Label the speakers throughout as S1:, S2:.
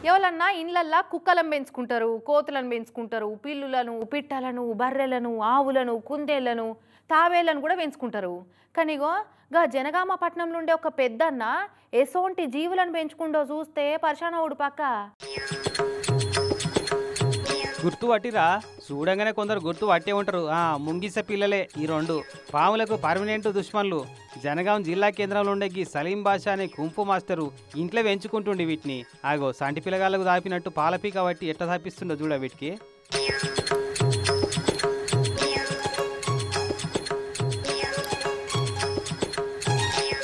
S1: ఎవరన్నా ఇండ్లల్లా కుక్కలను పెంచుకుంటారు, కోతులను పెంచుకుంటారు, పిల్లులను, పిట్టలను, బర్రెలను, ఆవులను, కుందేళ్లను, తావేళ్లను కూడా పెంచుకుంటారు. కానీగో గా జనగామ పట్నంలో ఉండే ఒక పెద్దన్న ఎసోంటి జీవులను పెంచుకుంటో చూస్తే పరిశానవుడు పక్క.
S2: గుర్తు పట్టిరా చూడంగానే కొందరు గుర్తు పట్టే ఉంటారు. ముంగిస పిల్లలే ఈ రెండు పాములకు పర్మనెంట్ దుష్మన్లు. జనగాం జిల్లా కేంద్రంలో ఉండే ఈ సలీం బాషా అనే కుంపు మాస్టరు ఇంట్లో పెంచుకుంటుండే వీటిని. ఆగో సంటి పిల్లగాళ్ళకు దాపినట్టు పాలపీక బట్టి ఎట్లా దాపిస్తుండో చూడ వీటికి.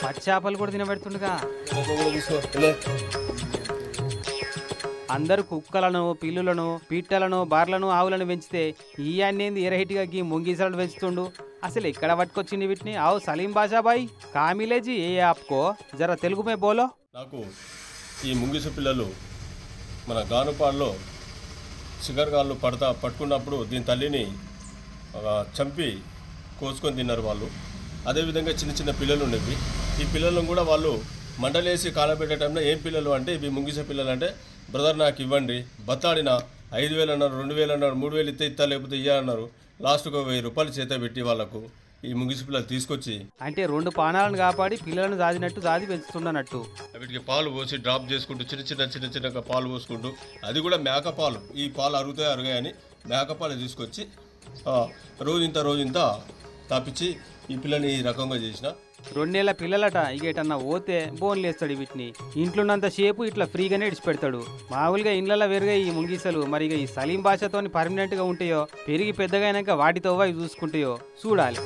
S2: పచ్చాపలు కూడా తినబెడుతుండగా అందరూ కుక్కలను, పిల్లులను, పిట్టలను, బార్లను, ఆవులను పెంచితే ఈ అన్నేంది ఎరహిటిగా గీ ముంగీసలను పెంచుతుండు. అసలు ఎక్కడ పట్టుకొచ్చింది వీటిని? ఆవు సలీం బాషాబాయ్ కామిలేజీ ఏ యాప్కో జర తెలుగు మే బోలో.
S3: నాకు ఈ ముంగిస పిల్లలు మన గానుపాడులో సిగర్గాళ్ళు పట్టుకున్నప్పుడు దీని తల్లిని చంపి కోసుకొని తిన్నారు వాళ్ళు. అదేవిధంగా చిన్న చిన్న పిల్లలు ఉండేవి. ఈ పిల్లలను కూడా వాళ్ళు మండలేసి కాలబెట్టే టైంలో ఏం పిల్లలు అంటే ఇవి ముంగిస పిల్లలు అంటే, బ్రదర్ నాకు ఇవ్వండి, బత్తాడిన 5,000 అన్నారు, 2,000 అన్నారు, 3,000 ఇస్తా లేకపోతే ఇయ్యాలన్నారు. లాస్ట్కు 1,000 రూపాయలు చేత పెట్టి వాళ్ళకు ఈ ముంగిస పిల్లలు తీసుకొచ్చి
S2: అంటే 2 పానాలను కాపాడి పిల్లలను దాదినట్టు దాది పెంచుతుండనట్టు.
S3: వీటికి పాలు పోసి డ్రాప్ చేసుకుంటూ చిన్న పాలు పోసుకుంటూ, అది కూడా మేకపాలు. ఈ పాలు అరుగాయని మేకపాలు తీసుకొచ్చి రోజంత తాపించి ఈ పిల్లని ఈ రకంగా చేసిన.
S2: 2 నెలల పిల్లలట. ఇక ఎటన్నా పోతే బోన్లు వేస్తాడు వీటిని. ఇంట్లోన్నంత సేపు ఇట్లా ఫ్రీగానే ఇడిచిపెడతాడు. మామూలుగా ఇండ్లలో పెరిగే ఈ ముంగిసలు మరి ఇక ఈ సలీం భాషతో పర్మనెంట్గా ఉంటాయో, పెరిగి పెద్దగా అయినాక వాటితో అవి చూసుకుంటాయో చూడాలి.